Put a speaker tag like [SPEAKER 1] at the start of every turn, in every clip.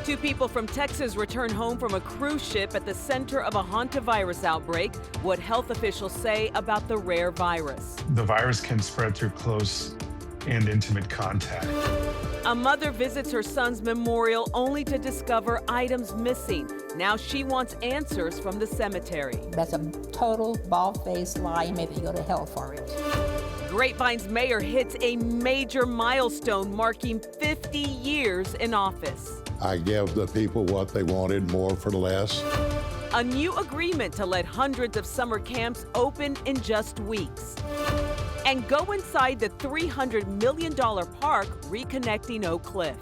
[SPEAKER 1] Two people from Texas return home from a cruise ship at the center of a Hantavirus outbreak. What health officials say about the rare virus.
[SPEAKER 2] The virus can spread through close and intimate contact.
[SPEAKER 1] A mother visits her son's memorial only to discover items missing. Now she wants answers from the cemetery.
[SPEAKER 3] That's a total bald-faced lie, and maybe you go to hell for it.
[SPEAKER 1] Grapevine's mayor hits a major milestone marking 50 years in office.
[SPEAKER 4] I give the people what they wanted, more for less.
[SPEAKER 1] A new agreement to let hundreds of summer camps open in just weeks. And go inside the $300 million park reconnecting Oak Cliff.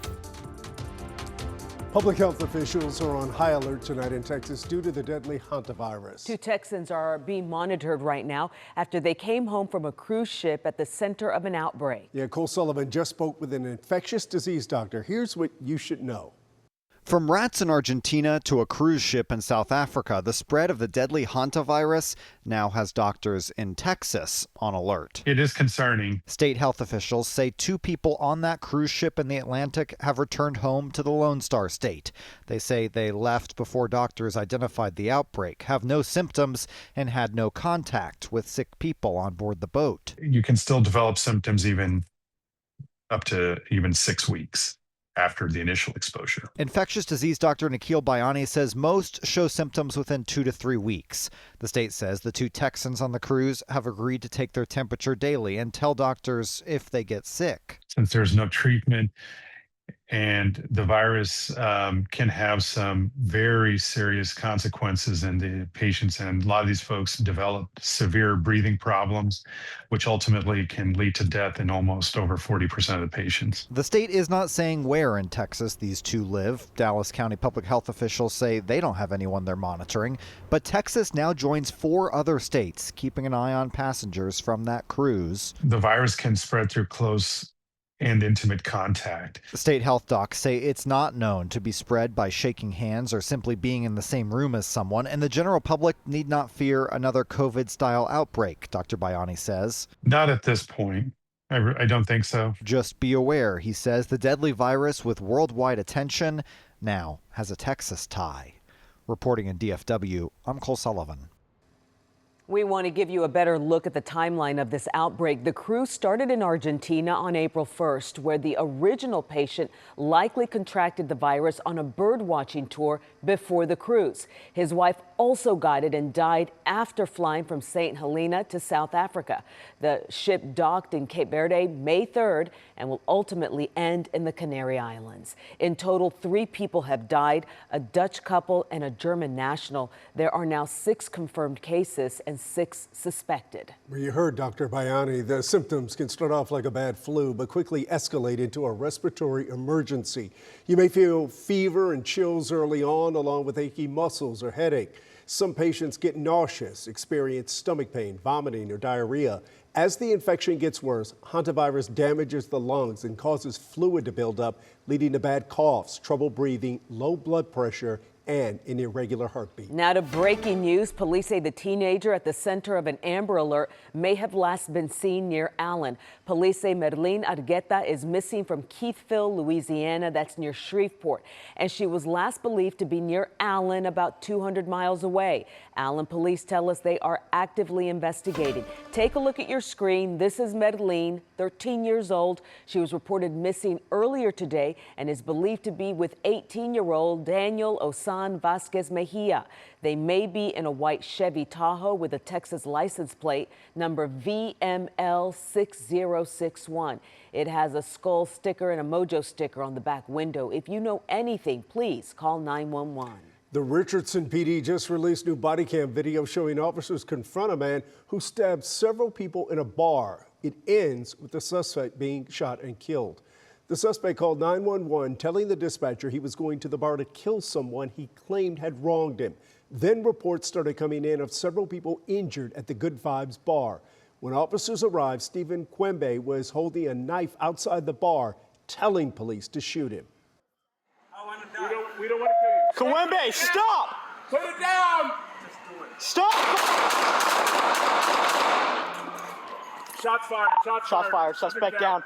[SPEAKER 5] Public health officials are on high alert tonight in Texas due to the deadly Hantavirus.
[SPEAKER 1] Two Texans are being monitored right now after they came home from a cruise ship at the center of an outbreak.
[SPEAKER 5] Yeah, Cole Sullivan just spoke with an infectious disease doctor. Here's what you should know.
[SPEAKER 6] From rats in Argentina to a cruise ship in South Africa, the spread of the deadly Hantavirus now has doctors in Texas on alert.
[SPEAKER 2] It is concerning.
[SPEAKER 6] State health officials say two people on that cruise ship in the Atlantic have returned home to the Lone Star State. They say they left before doctors identified the outbreak, have no symptoms, and had no contact with sick people on board the boat.
[SPEAKER 2] You can still develop symptoms up to 6 weeks after the initial exposure.
[SPEAKER 6] Infectious disease doctor Nikhil Bayani says most show symptoms within 2 to 3 weeks. The state says the two Texans on the cruise have agreed to take their temperature daily and tell doctors if they get sick.
[SPEAKER 2] Since there's no treatment and the virus can have some very serious consequences in the patients, and a lot of these folks develop severe breathing problems, which ultimately can lead to death in almost over 40% of the patients.
[SPEAKER 6] The state is not saying where in Texas these two live. Dallas County public health officials say they don't have anyone they're monitoring, but Texas now joins 4 other states, keeping an eye on passengers from that cruise.
[SPEAKER 2] The virus can spread through close and intimate contact.
[SPEAKER 6] The state health docs say it's not known to be spread by shaking hands or simply being in the same room as someone, and the general public need not fear another COVID-style outbreak, Dr. Bayani says.
[SPEAKER 2] Not at this point. I don't think so.
[SPEAKER 6] Just be aware, he says, the deadly virus with worldwide attention now has a Texas tie. Reporting in DFW, I'm Cole Sullivan.
[SPEAKER 1] We want to give you a better look at the timeline of this outbreak. The cruise started in Argentina on April 1st, where the original patient likely contracted the virus on a bird watching tour before the cruise. His wife also got it and died after flying from St. Helena to South Africa. The ship docked in Cape Verde May 3rd and will ultimately end in the Canary Islands. In total, 3 people have died, a Dutch couple and a German national. There are now 6 confirmed cases and 6 suspected.
[SPEAKER 5] Well, you heard Dr. Bayani. The symptoms can start off like a bad flu, but quickly escalate into a respiratory emergency. You may feel fever and chills early on, along with achy muscles or headache. Some patients get nauseous, experience stomach pain, vomiting, or diarrhea. As the infection gets worse, hantavirus damages the lungs and causes fluid to build up, leading to bad coughs, trouble breathing, low blood pressure, and an irregular heartbeat.
[SPEAKER 1] Now to breaking news. Police say the teenager at the center of an Amber Alert may have last been seen near Allen. Police say Merlin Argueta is missing from Keithville, Louisiana. That's near Shreveport. And she was last believed to be near Allen, about 200 miles away. Allen police tell us they are actively investigating. Take a look at your screen. This is Merlin, 13 years old. She was reported missing earlier today and is believed to be with 18-year-old Daniel Osan Vasquez Mejia. They may be in a white Chevy Tahoe with a Texas license plate number VML6061. It has a skull sticker and a mojo sticker on the back window. If you know anything, please call 911.
[SPEAKER 5] The Richardson PD just released new body cam video showing officers confront a man who stabbed several people in a bar. It ends with the suspect being shot and killed. The suspect called 911, telling the dispatcher he was going to the bar to kill someone he claimed had wronged him. Then reports started coming in of several people injured at the Good Vibes bar. When officers arrived, Stephen Quembe was holding a knife outside the bar, telling police to shoot him.
[SPEAKER 7] We don't want to kill you.
[SPEAKER 8] Quembe, stop!
[SPEAKER 7] Put it down!
[SPEAKER 8] Stop!
[SPEAKER 7] Shots fired.
[SPEAKER 8] Shots fired. Suspect down.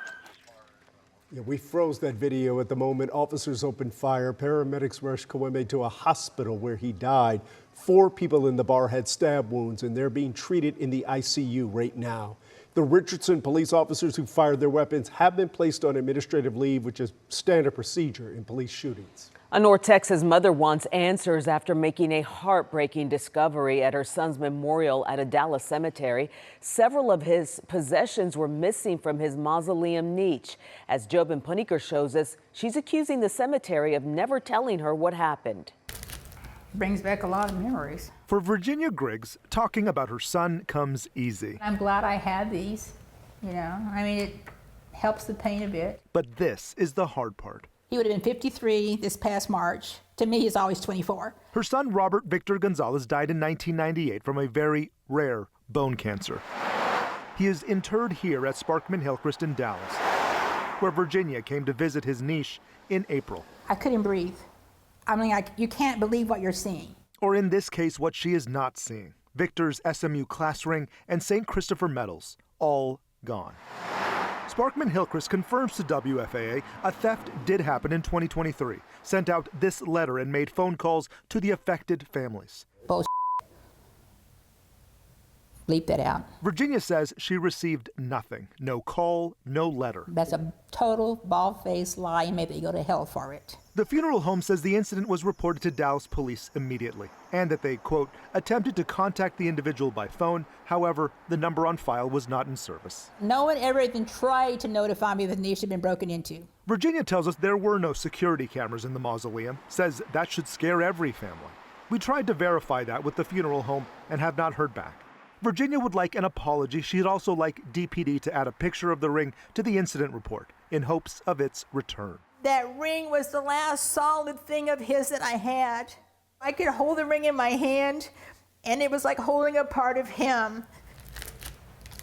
[SPEAKER 5] Yeah, we froze that video at the moment. Officers opened fire. Paramedics rushed Kaweme to a hospital where he died. 4 people in the bar had stab wounds, and they're being treated in the ICU right now. The Richardson police officers who fired their weapons have been placed on administrative leave, which is standard procedure in police shootings.
[SPEAKER 1] A North Texas mother wants answers after making a heartbreaking discovery at her son's memorial at a Dallas cemetery. Several of his possessions were missing from his mausoleum niche. As Jobin Puniker shows us, she's accusing the cemetery of never telling her what happened.
[SPEAKER 3] Brings back a lot of memories.
[SPEAKER 9] For Virginia Griggs, talking about her son comes easy.
[SPEAKER 3] I'm glad I had these, it helps the pain a bit.
[SPEAKER 9] But this is the hard part.
[SPEAKER 3] He would have been 53 this past March. To me, he's always 24.
[SPEAKER 9] Her son, Robert Victor Gonzalez, died in 1998 from a very rare bone cancer. He is interred here at Sparkman Hillcrest in Dallas, where Virginia came to visit his niece in April.
[SPEAKER 3] I couldn't breathe. You can't believe what you're seeing.
[SPEAKER 9] Or in this case, what she is not seeing. Victor's SMU class ring and St. Christopher medals, all gone. Sparkman Hillcrest confirms to WFAA a theft did happen in 2023, sent out this letter and made phone calls to the affected families.
[SPEAKER 3] Bullshit. Bleep that out.
[SPEAKER 9] Virginia says she received nothing. No call, no letter.
[SPEAKER 3] That's a total bald-faced lie, and maybe you go to hell for it.
[SPEAKER 9] The funeral home says the incident was reported to Dallas police immediately, and that they, quote, attempted to contact the individual by phone. However, the number on file was not in service.
[SPEAKER 3] No one ever even tried to notify me that the niche had been broken into.
[SPEAKER 9] Virginia tells us there were no security cameras in the mausoleum, says that should scare every family. We tried to verify that with the funeral home and have not heard back. Virginia would like an apology. She'd also like DPD to add a picture of the ring to the incident report in hopes of its return.
[SPEAKER 3] That ring was the last solid thing of his that I had. I could hold the ring in my hand, and it was like holding a part of him.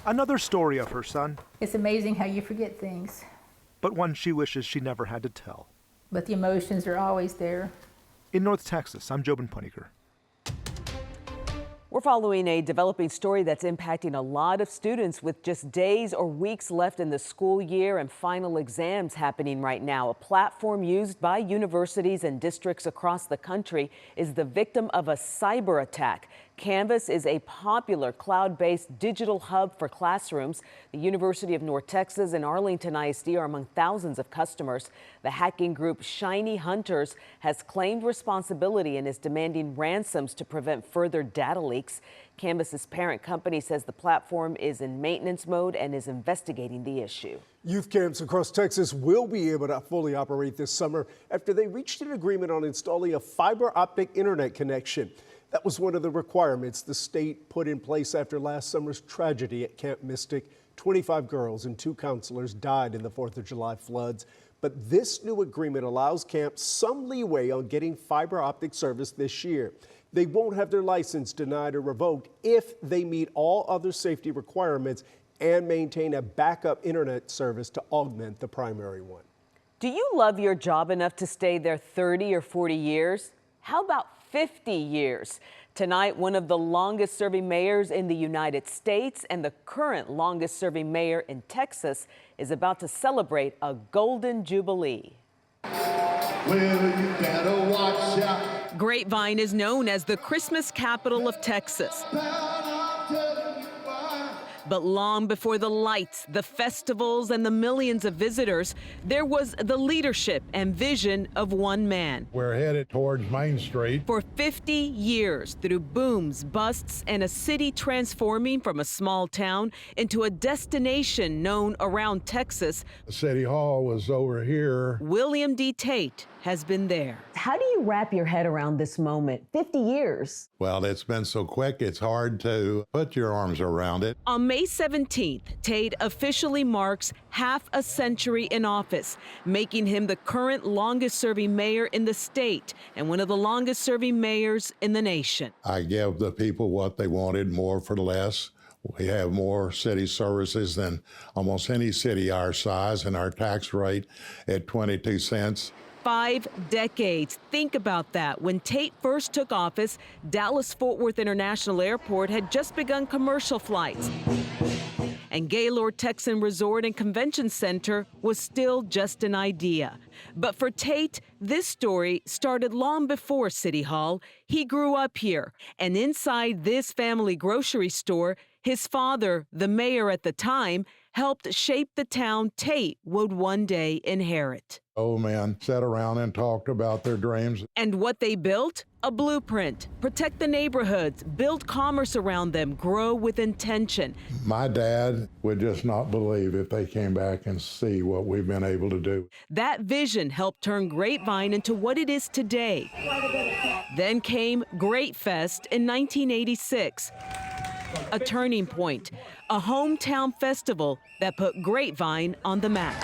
[SPEAKER 9] Another story of her son.
[SPEAKER 3] It's amazing how you forget things.
[SPEAKER 9] But one she wishes she never had to tell.
[SPEAKER 3] But the emotions are always there.
[SPEAKER 9] In North Texas, I'm Jobin Puniker.
[SPEAKER 1] We're following a developing story that's impacting a lot of students with just days or weeks left in the school year and final exams happening right now. A platform used by universities and districts across the country is the victim of a cyber attack. Canvas is a popular cloud-based digital hub for classrooms. The University of North Texas and Arlington ISD are among thousands of customers. The hacking group Shiny Hunters has claimed responsibility and is demanding ransoms to prevent further data leaks. Canvas's parent company says the platform is in maintenance mode and is investigating the issue.
[SPEAKER 5] Youth camps across Texas will be able to fully operate this summer after they reached an agreement on installing a fiber optic internet connection. That was one of the requirements the state put in place after last summer's tragedy at Camp Mystic. 25 girls and 2 counselors died in the 4th of July floods. But this new agreement allows camps some leeway on getting fiber optic service this year. They won't have their license denied or revoked if they meet all other safety requirements and maintain a backup internet service to augment the primary one.
[SPEAKER 1] Do you love your job enough to stay there 30 or 40 years? How about 50 years? Tonight, one of the longest serving mayors in the United States and the current longest serving mayor in Texas is about to celebrate a golden jubilee.
[SPEAKER 10] Well, you better watch out.
[SPEAKER 1] Grapevine is known as the Christmas capital of Texas. But long before the lights, the festivals, and the millions of visitors, there was the leadership and vision of one man.
[SPEAKER 4] We're headed towards Main Street.
[SPEAKER 1] For 50 years, through booms, busts, and a city transforming from a small town into a destination known around Texas,
[SPEAKER 4] City Hall was over here.
[SPEAKER 1] William D. Tate has been there. How do you wrap your head around this moment? 50 years.
[SPEAKER 4] Well, it's been so quick, it's hard to put your arms around it.
[SPEAKER 1] On May 17th, Tate officially marks half a century in office, making him the current longest-serving mayor in the state and one of the longest-serving mayors in the nation.
[SPEAKER 4] I give the people what they wanted, more for less. We have more city services than almost any city our size, and our tax rate at 22 cents.
[SPEAKER 1] 5 decades. Think about that. When Tate first took office, Dallas-Fort Worth International Airport had just begun commercial flights. and Gaylord Texan Resort and Convention Center was still just an idea. But for Tate, this story started long before City Hall. He grew up here, and inside this family grocery store, his father, the mayor at the time, helped shape the town Tate would one day inherit.
[SPEAKER 4] Old men sat around and talked about their dreams.
[SPEAKER 1] And what they built? A blueprint. Protect the neighborhoods, build commerce around them, grow with intention.
[SPEAKER 4] My dad would just not believe if they came back and see what we've been able to do.
[SPEAKER 1] That vision helped turn Grapevine into what it is today. Then came Great Fest in 1986. A turning point, a hometown festival that put Grapevine on the map.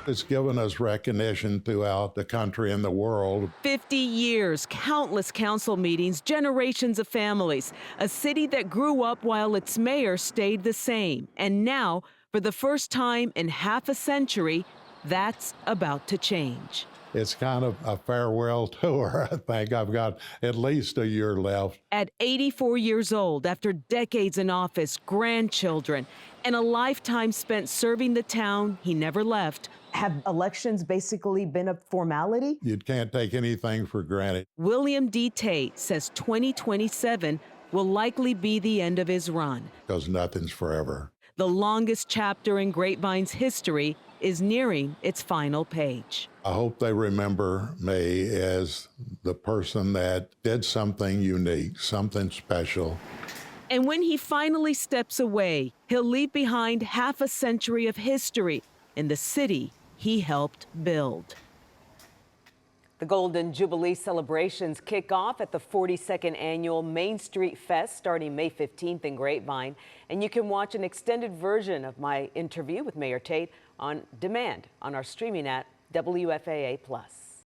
[SPEAKER 4] It's given us recognition throughout the country and the world.
[SPEAKER 1] 50 years, countless council meetings, generations of families, a city that grew up while its mayor stayed the same. And now, for the first time in half a century, that's about to change.
[SPEAKER 4] It's kind of a farewell tour. I think I've got at least a year left.
[SPEAKER 1] At 84 years old, after decades in office, grandchildren, and a lifetime spent serving the town he never left.
[SPEAKER 11] Have elections basically been a formality?
[SPEAKER 4] You can't take anything for granted.
[SPEAKER 1] William D. Tate says 2027 will likely be the end of his run.
[SPEAKER 4] Because nothing's forever.
[SPEAKER 1] The longest chapter in Grapevine's history is nearing its final page.
[SPEAKER 4] I hope they remember me as the person that did something unique, something special.
[SPEAKER 1] And when he finally steps away, he'll leave behind half a century of history in the city he helped build. The Golden Jubilee celebrations kick off at the 42nd Annual Main Street Fest starting May 15th in Grapevine. And you can watch an extended version of my interview with Mayor Tate on demand on our streaming app, WFAA+.